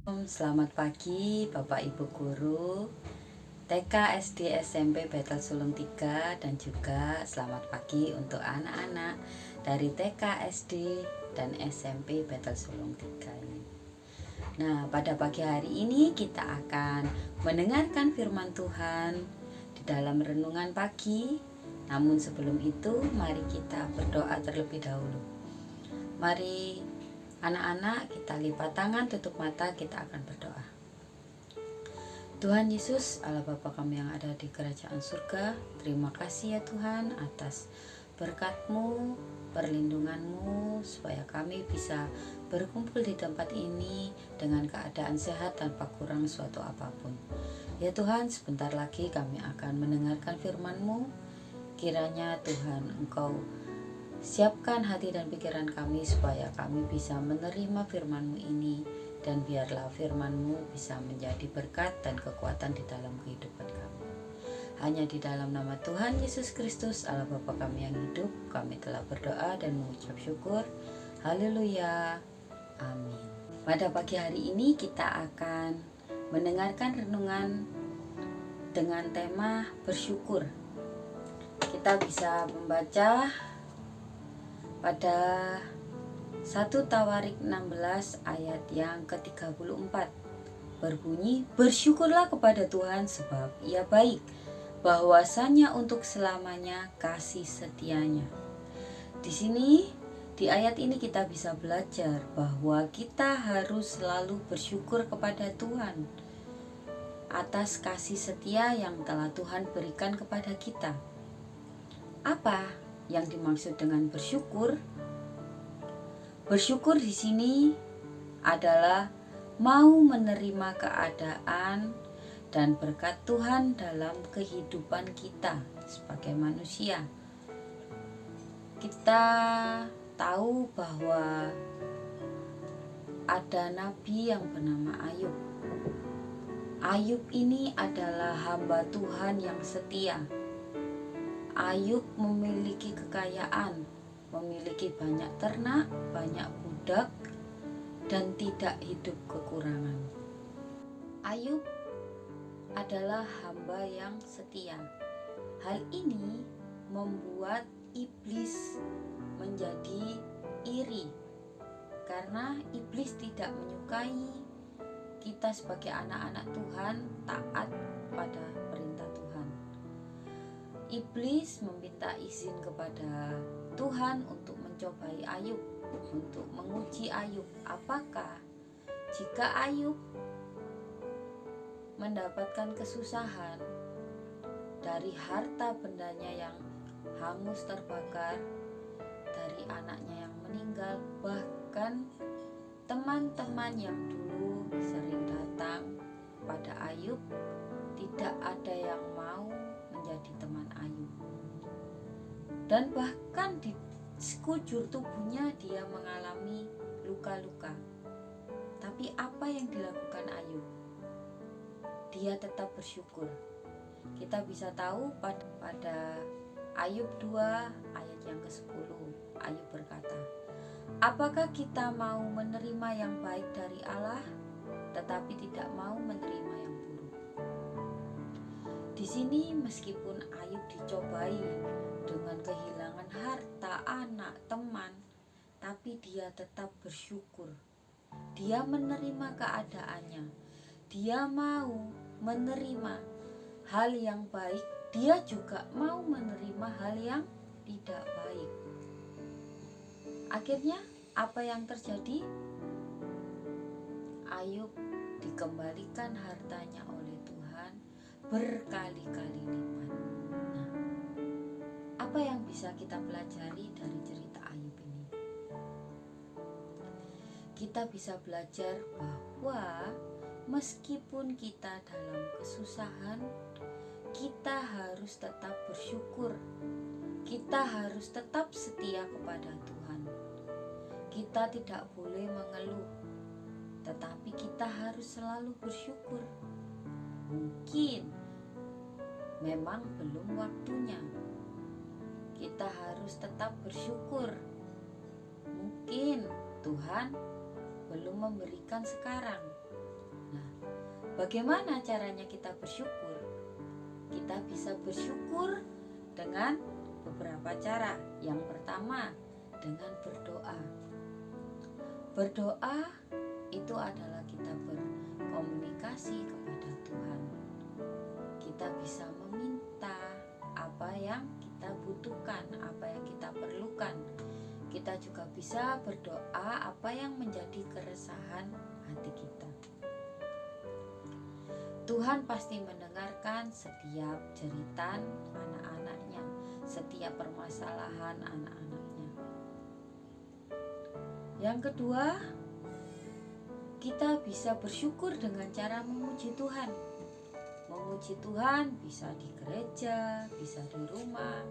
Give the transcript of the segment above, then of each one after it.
Selamat pagi Bapak Ibu Guru TK, SD, SMP Betel Sulung 3, dan juga selamat pagi untuk anak-anak dari TK, SD, dan SMP Betel Sulung 3 ini. Nah, pada pagi hari ini kita akan mendengarkan firman Tuhan di dalam renungan pagi. Namun sebelum itu, mari kita berdoa terlebih dahulu. Mari anak-anak, kita lipat tangan, tutup mata, kita akan berdoa. Tuhan Yesus, Allah Bapa kami yang ada di kerajaan surga, terima kasih ya Tuhan atas berkat-Mu, perlindungan-Mu, supaya kami bisa berkumpul di tempat ini dengan keadaan sehat tanpa kurang suatu apapun. Ya Tuhan, sebentar lagi kami akan mendengarkan firman-Mu. Kiranya Tuhan Engkau siapkan hati dan pikiran kami supaya kami bisa menerima firman-Mu ini, dan biarlah firman-Mu bisa menjadi berkat dan kekuatan di dalam kehidupan kami. Hanya di dalam nama Tuhan Yesus Kristus, Allah Bapa kami yang hidup, kami telah berdoa dan mengucap syukur. Haleluya. Amin. Pada pagi hari ini kita akan mendengarkan renungan dengan tema bersyukur. Kita bisa membaca pada 1 Tawarik 16 ayat yang ke-34 berbunyi, bersyukurlah kepada Tuhan sebab Ia baik, bahwasanya untuk selamanya kasih setianya. Di sini, di ayat ini kita bisa belajar bahwa kita harus selalu bersyukur kepada Tuhan atas kasih setia yang telah Tuhan berikan kepada kita. Apa yang dimaksud dengan bersyukur? Bersyukur di sini adalah mau menerima keadaan dan berkat Tuhan dalam kehidupan kita sebagai manusia. Kita tahu bahwa ada nabi yang bernama Ayub. Ayub ini adalah hamba Tuhan yang setia. Ayub memiliki kekayaan, memiliki banyak ternak, banyak budak, dan tidak hidup kekurangan. Ayub adalah hamba yang setia. Hal ini membuat iblis menjadi iri, karena iblis tidak menyukai kita sebagai anak-anak Tuhan taat pada perintah Tuhan. Iblis meminta izin kepada Tuhan untuk mencobai Ayub, untuk menguji Ayub. Apakah jika Ayub mendapatkan kesusahan dari harta bendanya yang hangus terbakar, dari anaknya yang meninggal, bahkan teman-teman yang dulu sering datang pada Ayub, tidak ada yang mau menjadi teman Ayub. Dan bahkan di sekujur tubuhnya dia mengalami luka-luka. Tapi apa yang dilakukan Ayub? Dia tetap bersyukur. Kita bisa tahu pada Ayub 2 ayat yang ke-10, Ayub berkata, apakah kita mau menerima yang baik dari Allah, tetapi tidak mau menerima yang buruk? Di sini meskipun Ayub dicobai dengan kehilangan harta, anak, teman, tapi dia tetap bersyukur. Dia menerima keadaannya. Dia mau menerima hal yang baik. Dia juga mau menerima hal yang tidak baik. Akhirnya apa yang terjadi? Ayub dikembalikan hartanya oleh Tuhan berkali-kali lipat. Nah, apa yang bisa kita pelajari dari cerita Ayub ini? Kita bisa belajar bahwa meskipun kita dalam kesusahan, kita harus tetap bersyukur. Kita harus tetap setia kepada Tuhan. Kita tidak boleh mengeluh, tetapi kita harus selalu bersyukur. Mungkin memang belum waktunya. Kita harus tetap bersyukur. Mungkin Tuhan belum memberikan sekarang, Bagaimana caranya kita bersyukur? Kita bisa bersyukur dengan beberapa cara. Yang pertama, dengan berdoa. Berdoa itu adalah kita berkomunikasi kepada Tuhan. Kita bisa meminta apa yang kita butuhkan, apa yang kita perlukan. Kita juga bisa berdoa apa yang menjadi keresahan hati kita. Tuhan pasti mendengarkan setiap jeritan anak-anaknya, setiap permasalahan anak-anaknya. Yang kedua, kita bisa bersyukur dengan cara memuji Tuhan. Memuji Tuhan bisa di gereja, bisa di rumah.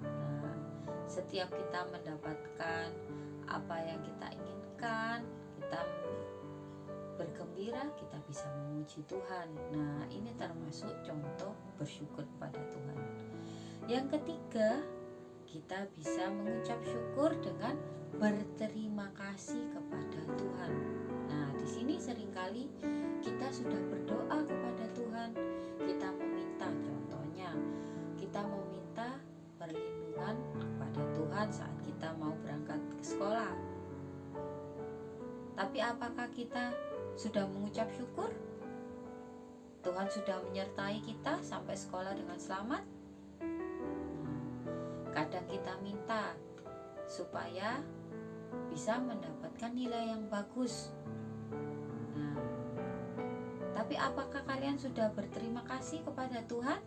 Nah, setiap kita mendapatkan apa yang kita inginkan, kita bergembira, kita bisa memuji Tuhan. Nah, ini termasuk contoh bersyukur pada Tuhan. Yang ketiga, kita bisa mengucap syukur dengan berterima kasih kepada Tuhan. Nah, di sini seringkali kita sudah berdoa kepada Tuhan, kita meminta, contohnya kita meminta perlindungan kepada Tuhan saat kita mau berangkat ke sekolah. Tapi apakah kita sudah mengucap syukur? Tuhan sudah menyertai kita sampai sekolah dengan selamat? Kadang kita minta supaya bisa mendapatkan nilai yang bagus. Nah, tapi apakah kalian sudah berterima kasih kepada Tuhan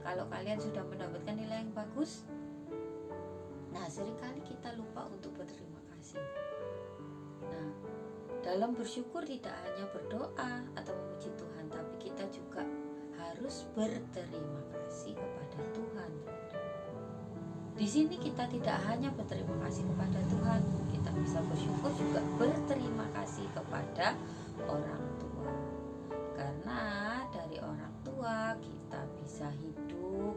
kalau kalian sudah mendapatkan nilai yang bagus? Nah, seringkali kita lupa untuk berterima kasih. Nah, dalam bersyukur tidak hanya berdoa atau memuji Tuhan, tapi kita juga harus berterima kasih kepada Tuhan. Di sini kita tidak hanya berterima kasih kepada Tuhan, kita bisa bersyukur juga berterima kasih kepada orang tua. Karena dari orang tua kita bisa hidup,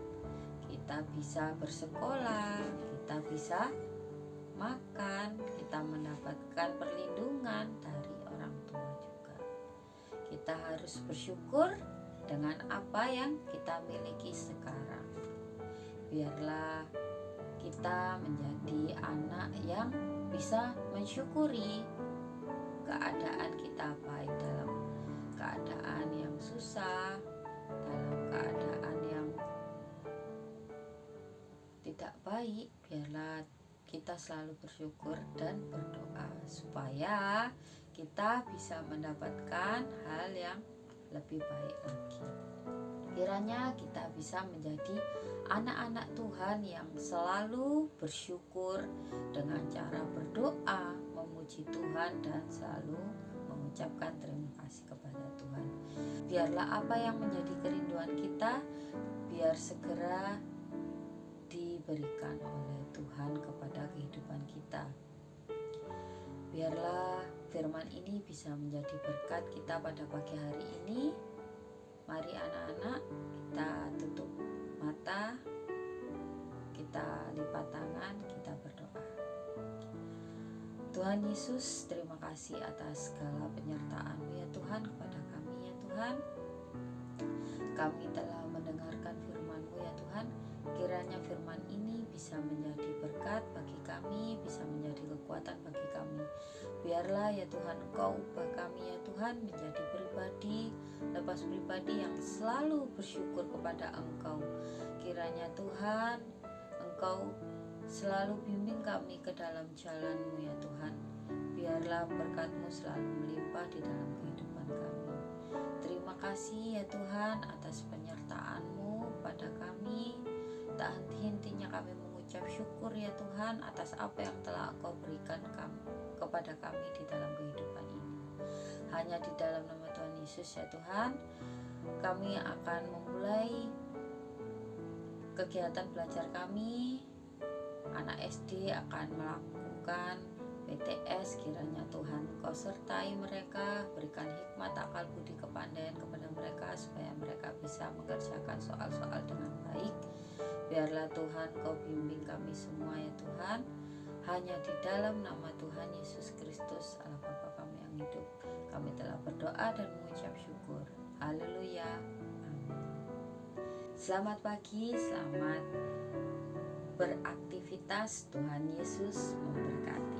kita bisa bersekolah, kita bisa makan, kita mendapatkan perlindungan dari orang tua juga. Kita harus bersyukur dengan apa yang kita miliki sekarang. Biarlah kita menjadi anak yang bisa mensyukuri keadaan kita, baik dalam keadaan yang susah, dalam keadaan yang tidak baik. Biarlah kita selalu bersyukur dan berdoa supaya kita bisa mendapatkan hal yang lebih baik lagi. Kiranya kita bisa menjadi anak-anak Tuhan yang selalu bersyukur dengan cara berdoa, memuji Tuhan, dan selalu mengucapkan terima kasih kepada Tuhan. Biarlah apa yang menjadi kerinduan kita biar segera diberikan oleh Tuhan kepada kehidupan kita. Biarlah firman ini bisa menjadi berkat kita pada pagi hari ini. Mari anak-anak, kita tutup mata, kita lipat tangan, kita berdoa. Tuhan Yesus, terima kasih atas segala penyertaan-Mu ya Tuhan kepada kami ya Tuhan. Kami telah mendengarkan firman-Mu ya Tuhan. Kiranya firman ini bisa menjadi berkat bagi kami, bisa menjadi kekuatan bagi kami. Biarlah ya Tuhan Engkau ubah kami ya Tuhan menjadi pribadi, lepas pribadi yang selalu bersyukur kepada Engkau. Kiranya Tuhan Engkau selalu bimbing kami ke dalam jalan-Mu ya Tuhan. Biarlah berkat-Mu selalu melimpah di dalam kehidupan kami. Terima kasih ya Tuhan atas penyertaan-Mu pada kami. Tak henti-hentinya kami mengucap syukur ya Tuhan atas apa yang telah Engkau berikan kepada kami di dalam kehidupan ini. Hanya di dalam nama Tuhan Yesus ya Tuhan, kami akan memulai kegiatan belajar kami. Anak SD akan melakukan PTS. Kiranya Tuhan Engkau sertai mereka, berikan hikmat, akal, budi, kepandaian kepada mereka supaya mereka bisa mengerjakan soal-soal dengan baik. Biarlah Tuhan Kau bimbing kami semua ya Tuhan. Hanya di dalam nama Tuhan Yesus Kristus, Allah Bapa kami yang hidup, kami telah berdoa dan mengucap syukur. Haleluya. Amin. Selamat pagi, selamat beraktivitas. Tuhan Yesus memberkati.